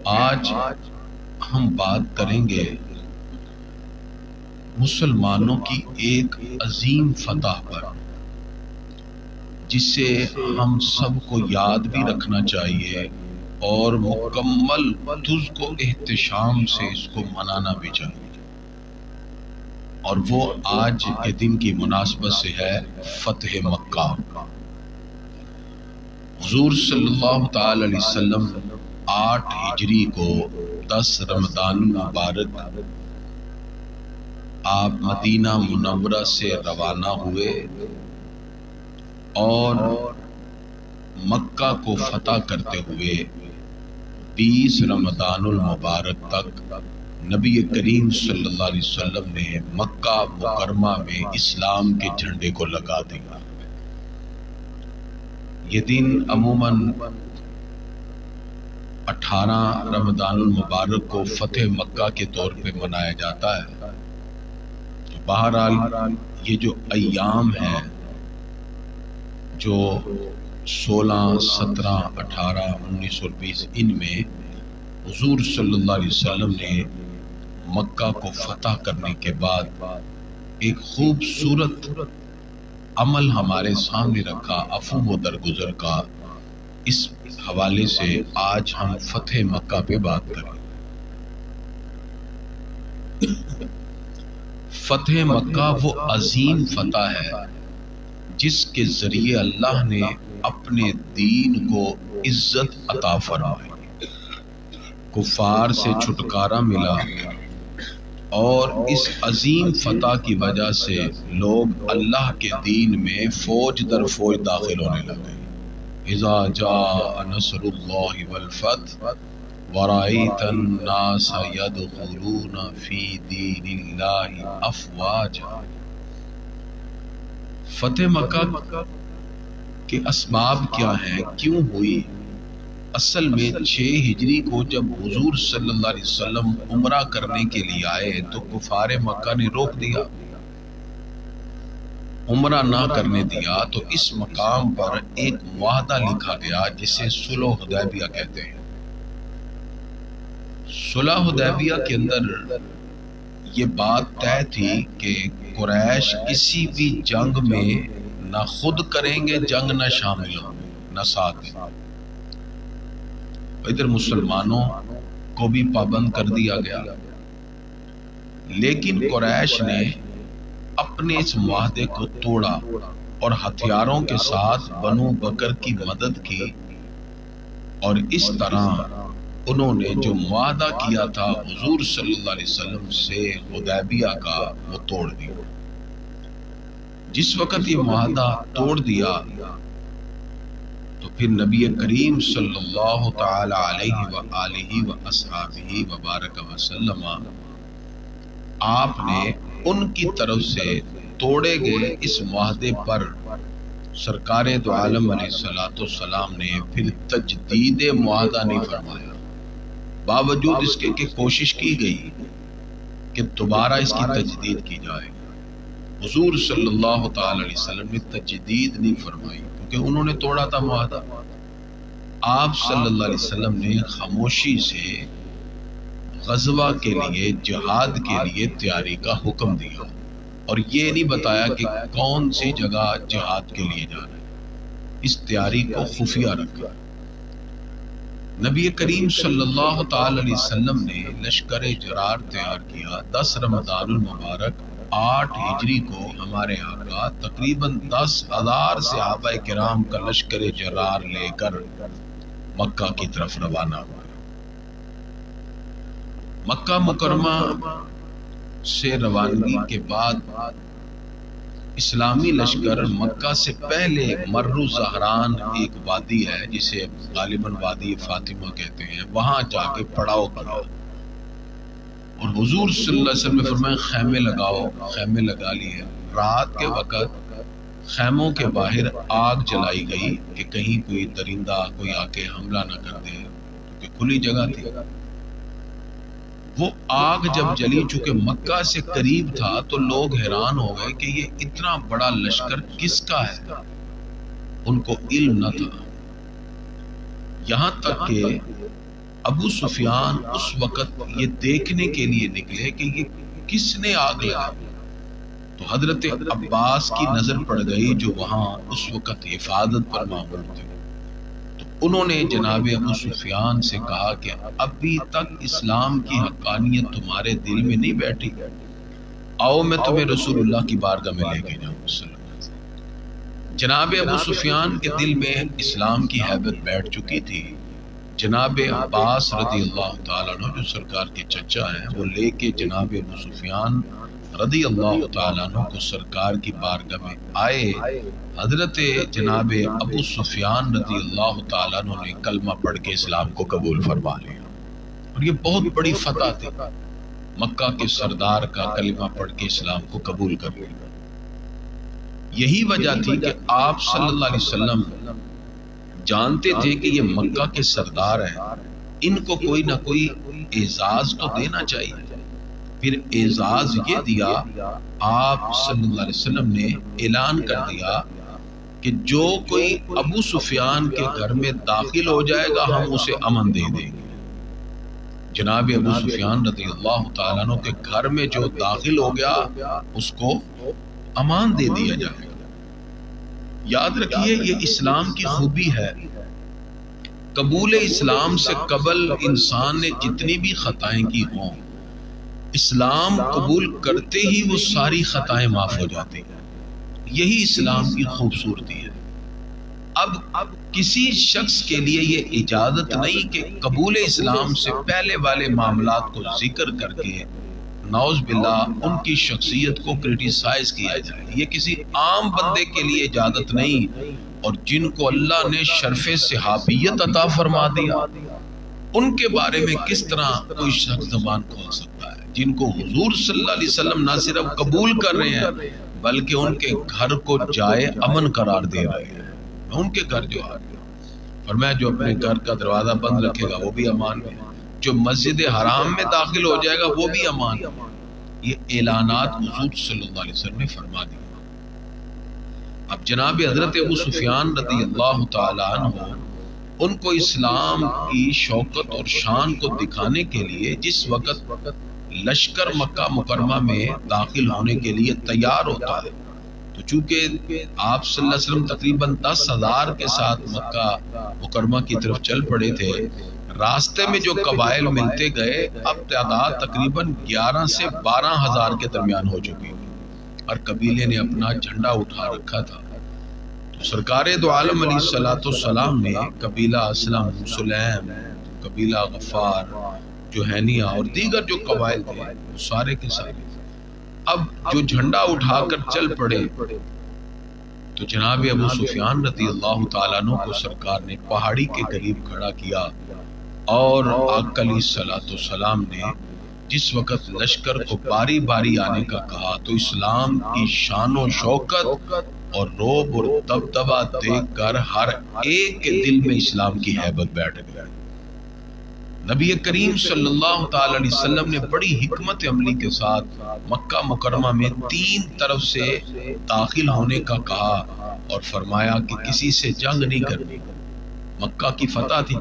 آج ہم بات کریں گے مسلمانوں کی ایک عظیم فتح پر، جسے ہم سب کو یاد بھی رکھنا چاہیے اور مکمل تجھ کو احتشام سے اس کو منانا بھی چاہیے، اور وہ آج کے دن کی مناسبت سے ہے فتح مکہ۔ حضور صلی اللہ تعالی علیہ وسلم 8 ہجری کو 10 رمضان المبارک آپ مدینہ منورہ سے روانہ ہوئے اور مکہ کو فتح کرتے ہوئے 20 رمضان المبارک تک نبی کریم صلی اللہ علیہ وسلم نے مکہ مکرمہ میں اسلام کے جھنڈے کو لگا دیا۔ یہ دن عموماً 18 رمضان المبارک کو فتح مکہ کے طور پہ منایا جاتا ہے۔ بہرحال یہ جو ایام ہیں، جو 16، 17، 18، 19 اور 20، ان میں حضور صلی اللہ علیہ وسلم نے مکہ کو فتح کرنے کے بعد ایک خوبصورت عمل ہمارے سامنے رکھا عفو و درگزر کا۔ اس حوالے سے آج ہم فتح مکہ پہ بات کریں۔ فتح مکہ وہ عظیم فتح ہے جس کے ذریعے اللہ نے اپنے دین کو عزت عطا فرمائی، کفار سے چھٹکارا ملا، اور اس عظیم فتح کی وجہ سے لوگ اللہ کے دین میں فوج در فوج داخل ہونے لگے۔ اذا جاء نصر اللہ والفتح ورأیت الناس يدخلون فی دین اللہ افواجا۔ فتح مکہ کے اسباب کیا ہیں، کیوں ہوئی؟ اصل میں 6 ہجری کو جب حضور صلی اللہ علیہ وسلم عمرہ کرنے کے لیے آئے تو کفار مکہ نے روک دیا، عمرہ نہ کرنے دیا۔ تو اس مقام پر ایک معاہدہ لکھا گیا جسے صلح حدیبیہ کہتے ہیں۔ صلح حدیبیہ کے اندر یہ بات طے تھی کہ قریش کسی بھی جنگ میں نہ خود کریں گے جنگ، نہ شامل ہوں گے، نہ ساتھ دیں۔ ادھر مسلمانوں کو بھی پابند کر دیا گیا، لیکن قریش نے اپنے اس معاہدے کو توڑا اور ہتھیاروں کے ساتھ بنو بکر کی مدد کی، اور اس طرح انہوں نے جو معاہدہ کیا تھا حضور صلی اللہ علیہ وسلم سے حدیبیہ کا، وہ توڑ دیا۔ جس وقت یہ معاہدہ توڑ دیا تو پھر نبی کریم صلی اللہ تعالی علیہ وآلہ وآصحابہ وبارک وسلم آپ نے ان کی طرف سے توڑے گئے اس معاہدے پر سرکار دو عالم علیہ السلام نے پھر تجدید معاہدہ نہیں فرمایا، باوجود اس کے کہ کوشش کی گئی کہ دوبارہ اس کی تجدید کی جائے۔ حضور صلی اللہ تعالی علیہ وسلم نے تجدید نہیں فرمائی کیونکہ انہوں نے توڑا تھا معاہدہ۔ آپ صلی اللہ علیہ وسلم نے خاموشی سے غزوہ کے لیے، جہاد کے لیے تیاری کا حکم دیا، اور یہ نہیں بتایا کہ کون سی جگہ جہاد کے لیے جانا ہے، اس تیاری کو خفیہ رکھا۔ نبی کریم صلی اللہ تعالی علیہ وسلم نے لشکر جرار تیار کیا۔ 10 رمضان المبارک 8 ہجری کو ہمارے آقا تقریباً 10,000 صحابہ کرام کا لشکر جرار لے کر مکہ کی طرف روانہ ہوئے۔ مکہ مکرمہ سے روانگی کے بعد اسلامی لشکر مکہ سے پہلے مرو زہران ایک وادی ہے جسے غالباً وادی فاطمہ کہتے ہیں، وہاں جا کے پڑاؤ کیا، اور حضور صلی اللہ علیہ وسلم نے فرمایا خیمے لگاؤ، خیمے لگا لیے۔ رات کے وقت خیموں کے باہر آگ جلائی گئی کہ کہیں کوئی درندہ کوئی آ کے حملہ نہ کر دے، کیونکہ کھلی جگہ تھی۔ وہ آگ جب جلی، چونکہ مکہ سے قریب تھا، تو لوگ حیران ہو گئے کہ یہ اتنا بڑا لشکر کس کا ہے، ان کو علم نہ تھا۔ یہاں تک کہ ابو سفیان اس وقت یہ دیکھنے کے لیے نکلے کہ یہ کس نے آگ لگائی، تو حضرت عباس کی نظر پڑ گئی جو وہاں اس وقت حفاظت پر معمور تھے، تو انہوں نے جناب ابو سفیان سے کہا کہ ابھی تک اسلام کی حقانیت تمہارے دل میں نہیں بیٹھی، آؤ میں تمہیں رسول اللہ کی بارگاہ میں لے کے جاؤں صلی اللہ علیہ وسلم۔ جناب ابو سفیان کے دل میں اسلام کی حیبت بیٹھ چکی تھی۔ جناب عباس رضی اللہ تعالیٰ عنہ جو سرکار کے چچا ہیں، وہ لے کے جناب ابو سفیان رضی اللہ تعالیٰ عنہ کو سرکار کی بارگاہ میں آئے۔ حضرت جناب ابو سفیان رضی اللہ تعالیٰ عنہ نے کلمہ پڑھ کے اسلام کو قبول فرما لیا، اور یہ بہت بڑی فتح تھی، مکہ کے سردار کا کلمہ پڑھ کے اسلام کو قبول کر لیا۔ یہی وجہ تھی کہ آپ صلی اللہ علیہ وسلم جانتے تھے کہ یہ مکہ کے سردار ہیں، ان کو کوئی نہ کوئی اعزاز تو دینا چاہیے۔ پھر اعزاز یہ دیا، آپ صلی اللہ علیہ وسلم نے اعلان کر دیا کہ جو کوئی ابو سفیان کے گھر میں داخل ہو جائے گا ہم اسے امن دے دیں گے۔ جناب ابو سفیان رضی اللہ تعالیٰ عنہ کے گھر میں جو داخل ہو گیا اس کو امان دے دیا جائے گا۔ یاد رکھیے یہ اسلام کی خوبی ہے، قبول اسلام سے قبل انسان نے جتنی بھی خطائیں کی ہوں، اسلام قبول کرتے ہی وہ ساری خطائیں معاف ہو جاتی ہیں۔ یہی اسلام کی خوبصورتی ہے۔ اب کسی شخص کے لیے یہ اجازت نہیں کہ قبول اسلام سے پہلے والے معاملات کو ذکر کر کے نعوذ باللہ ان کی شخصیت کو کرٹیسائز کیا جائے، یہ کسی عام بندے کے لیے اجازت نہیں۔ اور جن کو اللہ نے شرف صحابیت عطا فرما دیا ان کے بارے میں کس طرح کوئی شخص زبان کھول سکتا ہے؟ جن کو حضور صلی اللہ علیہ وسلم نہ صرف قبول کر رہے ہیں بلکہ ان کے گھر کو جائے امن قرار دے رہے ہیں، ان کے گھر جو ہے، اور میں جو اپنے گھر کا دروازہ بند رکھے گا وہ بھی امان ہے، جو مسجد حرام میں داخل ہو جائے گا وہ بھی امان ہے۔ یہ اعلانات حضور صلی اللہ علیہ وسلم نے فرما دی۔ اب جناب حضرت ابو سفیان رضی اللہ تعالی عنہ ان کو اسلام کی شوکت اور شان کو دکھانے کے لیے جس وقت لشکر مکہ مکرمہ میں داخل ہونے کے لیے تیار ہوتا ہے، تو چونکہ آپ صلی اللہ علیہ وسلم تقریباً 10,000 کے ساتھ مکہ مکرمہ کی طرف چل پڑے تھے، راستے میں جو قبائل ملتے گئے اب تعداد تقریباً 11 سے 12,000 کے درمیان ہو چکی، اور قبیلے نے اپنا جھنڈا اٹھا رکھا تھا۔ تو سرکار دو عالم علیہ الصلوۃ والسلام نے قبیلہ اسلم، سلیم، قبیلہ غفار، جوہینیہ اور دیگر جو قبائل تھے وہ سارے کے سارے اب جو جھنڈا اٹھا کر چل پڑے، تو جناب ابو سفیان رضی اللہ تعالیٰ عنہ کو سرکار نے پہاڑی کے قریب کھڑا کیا، اور آقا علیہ الصلوۃ والسلام نے جس وقت لشکر کو باری باری آنے کا کہا تو اسلام کی شان و شوکت اور روب اور دبدبہ دیکھ کر ہر ایک کے دل میں اسلام کی حیبت بیٹھ گئی۔ نبی کریم صلی اللہ تعالی علیہ وسلم نے بڑی حکمت عملی کے ساتھ مکہ مکرمہ میں 3 طرف سے داخل ہونے کا کہا اور فرمایا کہ کسی سے جنگ نہیں کرنی۔ مکہ کی فتح تھی،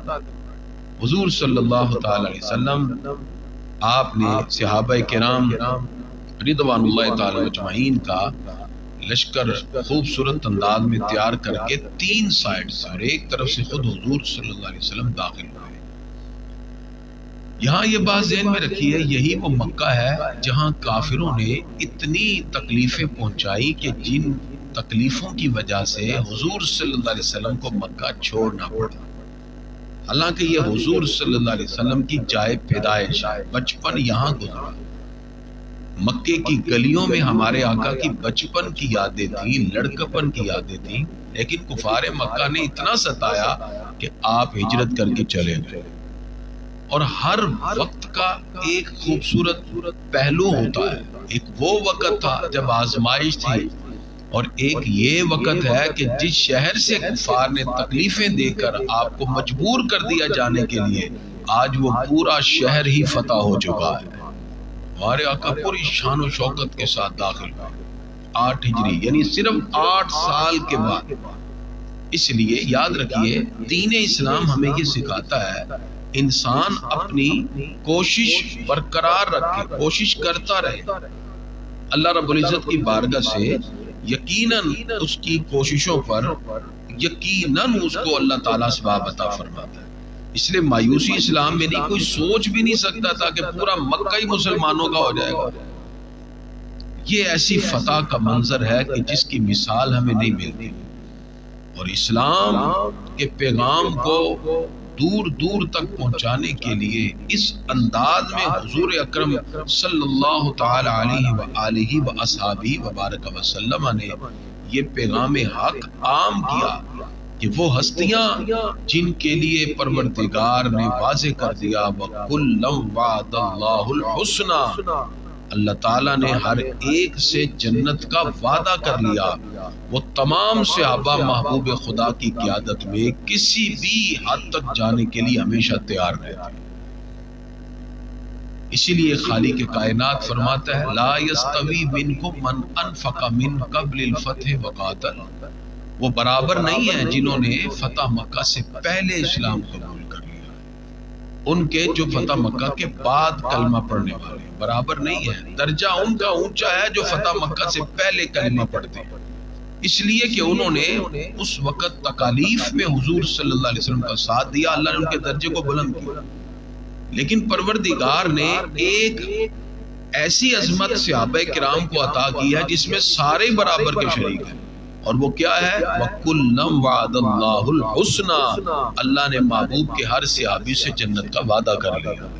حضور صلی اللہ تعالی علیہ وسلم آپ نے صحابہ کرام رضوان اللہ تعالی اجمعین کا لشکر خوبصورت انداز میں تیار کر کے 3 سائڈ سے اور ایک طرف سے خود حضور صلی اللہ علیہ وسلم داخل ہوئے۔ یہاں یہ بات ذہن میں رکھی ہے، یہی وہ مکہ ہے جہاں کافروں نے اتنی تکلیفیں پہنچائی کہ جن تکلیفوں کی وجہ سے حضور صلی اللہ علیہ وسلم کو مکہ چھوڑنا پڑا۔ حالانکہ یہ حضور صلی اللہ علیہ وسلم کی جائے پیدائش، بچپن یہاں گزرا۔ مکے کی گلیوں میں ہمارے آقا کی بچپن کی یادیں تھیں، لڑکپن کی یادیں تھیں، لیکن کفار مکہ نے اتنا ستایا کہ آپ ہجرت کر کے چلے گئے۔ اور ہر وقت کا ایک خوبصورت پہلو ہوتا ہے، ایک وہ وقت تھا جب آزمائش تھی، اور ایک یہ وقت ہے کہ جس شہر سے کفار نے تکلیفیں دے کر آپ کو مجبور کر دیا جانے کے لیے، آج وہ پورا شہر ہی فتح ہو چکا ہے۔ ہمارے آقا پوری شان و شوکت کے ساتھ داخل ہوئے 8 ہجری، یعنی صرف 8 سال کے بعد۔ اس لیے یاد رکھیے دین اسلام ہمیں یہ سکھاتا ہے انسان اپنی کوشش برقرار رکھے، کوشش کرتا رہے، اللہ رب العزت کی بارگاہ سے یقیناً اس کی کوششوں پر یقیناً اس کو اللہ تعالیٰ ثواب عطا فرماتا ہے۔ اس لیے مایوسی اسلام میں نہیں، کوئی سوچ بھی نہیں سکتا تھا کہ پورا مکہ ہی مسلمانوں کا ہو جائے گا۔ یہ ایسی فتح کا منظر ہے کہ جس کی مثال ہمیں نہیں ملتی، اور اسلام کے پیغام کو دور دور تک پہنچانے کے لیے اس انداز میں حضور اکرم صلی اللہ تعالی علیہ وآلہ وآصحابہ وبارک وسلم نے یہ پیغام حق عام کیا کہ وہ ہستیاں جن کے لیے پروردگار نے واضح کر دیا وَكُلًّا وَعَدَ اللَّهُ الْحُسْنَى، اللہ تعالیٰ نے ہر ایک سے جنت کا وعدہ کر لیا۔ وہ تمام صحابہ محبوب خدا کی قیادت میں کسی بھی حد تک جانے کے لیے ہمیشہ تیار رہتے، اسی لیے خالق کائنات فرماتا ہے لا یستوی منکم من انفق من قبل الفتح وقاتل، وہ برابر نہیں ہیں جنہوں نے فتح مکہ سے پہلے اسلام قبول کر لیا، ان کے جو فتح مکہ کے بعد کلمہ پڑھنے والے برابر نہیں ہیں۔ درجہ ان کا اونچا ہے جو فتح مکہ سے پہلے کلمہ پڑھتے ہیں، اس لیے کہ انہوں نے اس وقت تکالیف میں حضور صلی اللہ علیہ وسلم کا ساتھ دیا، اللہ نے ان کے درجے کو بلند کیا۔ لیکن پروردگار نے ایک ایسی عظمت صحابہ کرام کو عطا کی ہے جس میں سارے برابر کے شریک ہیں، اور وہ کیا ہے وَكُلًّا وَعَدَ اللَّهُ الْحُسْنَى، اللہ نے محبوب کے ہر صحابی سے جنت کا وعدہ کر لیا۔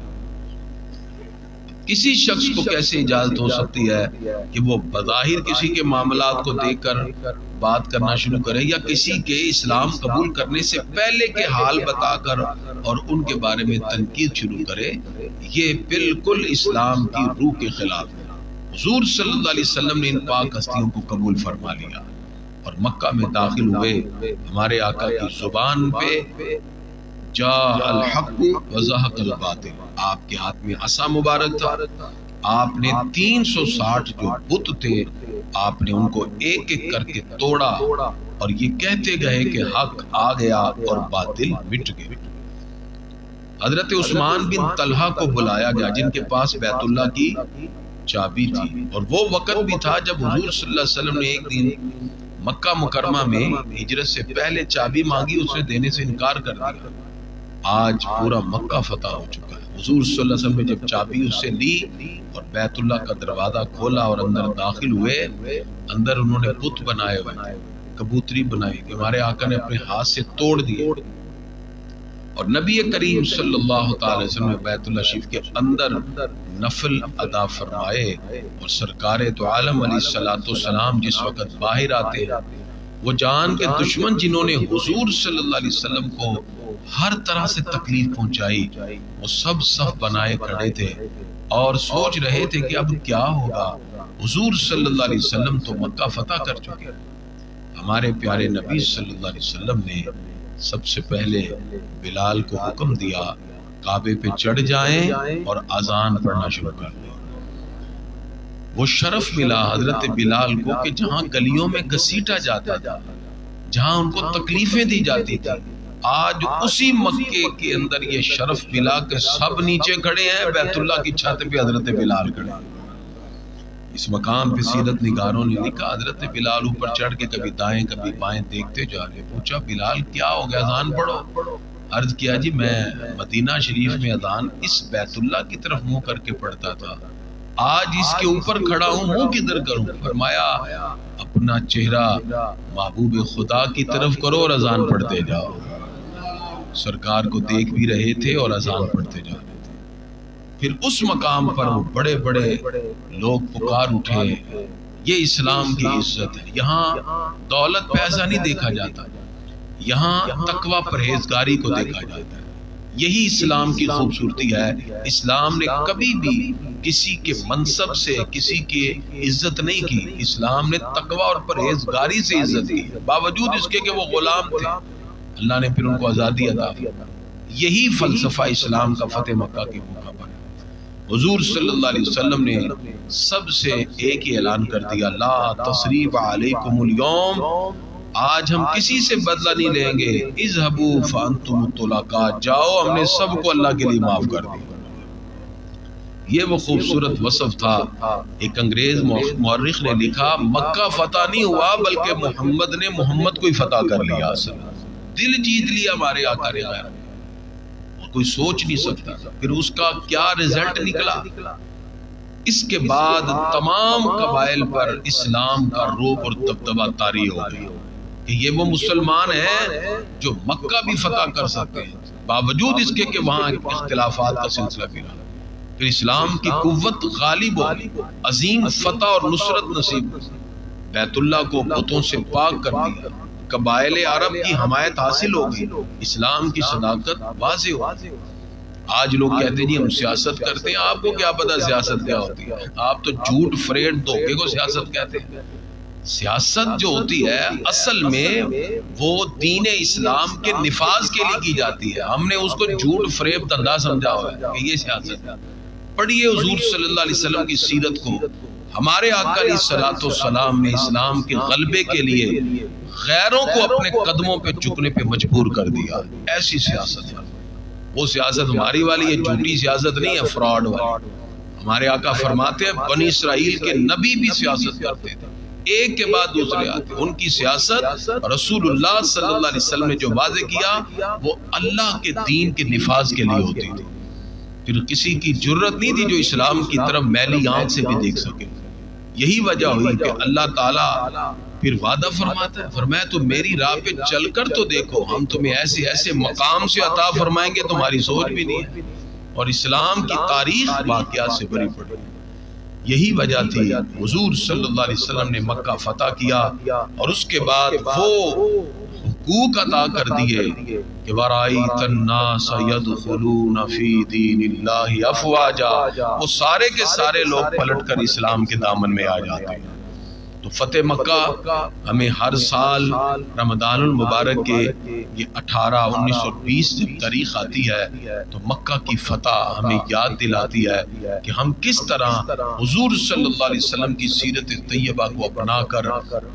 کسی شخص کو کیسے اجازت ہو سکتی ہے کہ وہ بظاہر کسی کے معاملات کو دیکھ کر بات کرنا شروع کرے، یا کسی کے اسلام قبول کرنے سے پہلے کے حال بتا کر اور ان کے بارے میں تنقید شروع کرے؟ یہ بالکل اسلام کی روح کے خلاف ہے۔ حضور صلی اللہ علیہ وسلم نے ان پاک ہستیوں کو قبول فرما لیا اور مکہ میں داخل ہوئے۔ ہمارے آقا کی زبان پہ جاء الحق وزہق الباطل، آپ کے ہاتھ میں عصا مبارک تھا، آپ نے 360 جو بت تھے آپ نے ان کو ایک ایک کر کے توڑا، اور یہ کہتے گئے کہ حق آ گیا اور باطل مٹ گئے۔ حضرت عثمان بن طلحہ کو بلایا گیا جن کے پاس بیت اللہ کی چابی تھی، اور وہ وقت بھی تھا جب حضور صلی اللہ علیہ وسلم نے ایک دن مکہ مکرمہ میں ہجرت سے پہلے چابی مانگی، اسے دینے سے انکار کر دیا۔ آج پورا مکہ فتح ہو چکا ہے۔ حضور صلی اللہ علیہ وسلم نے جب چابی اس سے لی اور بیت اللہ کا دروازہ کھولا اور اندر داخل ہوئے، اندر انہوں نے بت بنائے ہوئے، کبوتری بنائی کہ ہمارے آقا نے اپنے ہاتھ سے توڑ دیے، اور نبی کریم صلی اللہ تعالی وسلم نے بیت اللہ شریف کے اندر نفل ادا فرمائے، اور سرکار تو عالم علیہ السلام جس وقت باہر آتے ہیں، وہ جان کے دشمن جنہوں نے حضور صلی اللہ علیہ وسلم کو ہر طرح سے تکلیف پہنچائی، وہ سب صف بنائے کھڑے تھے اور سوچ رہے تھے کہ اب کیا ہوگا۔ حضور صلی اللہ علیہ وسلم تو مکہ فتح کر چکے، ہمارے پیارے نبی صلی اللہ علیہ وسلم نے سب سے پہلے بلال کو حکم دیا کعبے پہ چڑھ جائیں اور اذان پڑھنا شروع کر دیں۔ وہ شرف ملا حضرت بلال کو کہ جہاں گلیوں میں گھسیٹا جاتا تھا، جہاں ان کو تکلیفیں دی جاتی تھی، آج اسی مکے کے اندر یہ شرف ملا کہ سب نیچے کھڑے ہیں، بیت اللہ کی چھت پہ حضرت بلال کھڑے ہیں۔ اس مقام پہ سیرت نگاروں نے لکھا حضرت بلال اوپر چڑھ کے کبھی دائیں کبھی بائیں دیکھتے جا رہے۔ پوچھا بلال کیا ہو گیا، اذان پڑھو۔ عرض کیا جی میں مدینہ شریف میں اذان اس بیت اللہ کی طرف منہ کر کے پڑھتا تھا، آج اس کے اوپر کھڑا ہوں، منہ کدھر کروں؟ فرمایا اپنا چہرہ محبوب خدا کی طرف کرو اور اذان پڑھتے جاؤ۔ سرکار کو دیکھ بھی رہے تھے اور اذان پڑھتے جا رہے تھے۔ پھر اس مقام پر وہ بڑے بڑے لوگ پکار اٹھے، یہ اسلام کی عزت ہے، یہاں دولت پیسہ نہیں دیکھا جاتا، یہاں تقوی پرہیزگاری کو دیکھا جاتا ہے۔ یہی اسلام کی خوبصورتی ہے۔ اسلام نے کبھی بھی کسی کے منصب سے کسی کی عزت نہیں کی، اسلام نے تقوی اور پرہیزگاری سے عزت کی، باوجود اس کے کہ وہ غلام تھے، اللہ نے پھر ان کو آزادی عطا کی۔ یہی فلسفہ اسلام کا فتح مکہ کے موقع پر حضور صلی اللہ علیہ وسلم نے سب سے ایک ہی اعلان کر دیا، لا تصریب علیکم اليوم، آج ہم کسی سے بدلہ نہیں لیں گے، اذهبوا فانتم الطلقاء، جاؤ ہم نے سب کو اللہ کے لیے معاف کر دیا۔ یہ وہ خوبصورت وصف تھا۔ ایک انگریز مورخ نے لکھا مکہ فتح نہیں ہوا بلکہ محمد نے محمد کو ہی فتح کر لیا، اصل دل جیت لیا ہمارے آقا نے غیر، کوئی سوچ نہیں سکتا پھر اس کا کیا رزلٹ نکلا۔ اس کے بعد تمام قبائل پر اسلام کا رعب اور دبدبہ طاری ہو گیا کہ یہ وہ مسلمان ہیں جو مکہ بھی فتح کر سکتے ہیں، باوجود اس کے کہ وہاں اختلافات کا سلسلہ پھرا۔ پھر اسلام کی قوت غالب ہو گئی، عظیم فتح اور نصرت نصیب، بیت اللہ کو بتوں سے پاک کر دیا، قبائل عرب کی حمایت حاصل ہو گئی، اسلام کی صداقت واضح ہو گئی۔ آج لوگ کہتے ہیں جی ہم سیاست کرتے ہیں، آپ کو کیا پتا سیاست کیا ہوتی ہے؟ آپ تو جھوٹ فریب دھوکے کو سیاست کہتے ہیں۔ سیاست جو ہوتی ہے اصل میں وہ دین اسلام کے نفاذ کے لیے کی جاتی ہے، ہم نے اس کو جھوٹ فریب دھندا سمجھا ہوا ہے کہ یہ سیاست ہے۔ پڑھیے حضور صلی اللہ علیہ وسلم کی سیرت کو، ہمارے آقا علیہ الصلوۃ والسلام نے اسلام کے غلبے کے لیے غیروں کو اپنے قدموں پہ جھکنے پہ مجبور کر دیا، ایسی سیاست ہے۔ وہ سیاست ہماری والی ہے، جھوٹی سیاست نہیں ہے، فراڈ والی۔ ہمارے آقا فرماتے ہیں بنی اسرائیل کے نبی بھی سیاست کرتے تھے، ایک کے بعد دوسرے آتے، ان کی سیاست رسول اللہ صلی اللہ علیہ وسلم نے جو واضح کیا وہ اللہ کے دین کے نفاذ کے لیے ہوتی تھی۔ پھر کسی کی جرت نہیں تھی جو اسلام کی طرف میلی آنکھ سے بھی دیکھ سکے۔ یہی وجہ ہوئی کہ اللہ تعالیٰ پھر وعدہ فرماتا ہے، فرمایا تو میری راہ پہ چل کر تو دیکھو، ہم تمہیں ایسے ایسے مقام سے عطا فرمائیں گے تمہاری سوچ بھی نہیں ہے۔ اور اسلام کی تاریخ واقعات سے بھری پڑی۔ یہی وجہ تھی حضور صلی اللہ علیہ وسلم نے مکہ فتح کیا اور اس کے بعد وہ حقوق عطا کر دیے کہ وَرَأَيْتَ النَّاسَ يَدْخُلُونَ فِي دِينِ اللَّهِ أَفْوَاجًا، وہ سارے کے سارے لوگ پلٹ کر اسلام کے دامن میں آ جاتے ہیں۔ تو فتح مکہ ہمیں ہر سال رمضان المبارک کے یہ 18/19/20 جب تاریخ آتی ہے تو مکہ کی فتح ہمیں یاد دلاتی ہے کہ ہم کس طرح حضور صلی اللہ علیہ وسلم کی سیرت طیبہ کو اپنا کر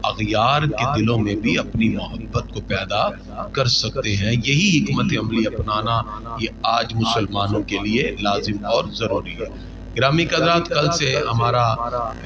اغیار کے دلوں میں بھی اپنی محبت کو پیدا کر سکتے ہیں۔ یہی حکمت عملی اپنانا یہ آج مسلمانوں کے لیے لازم اور ضروری ہے۔ گرامی حضرات، کل سے ہمارا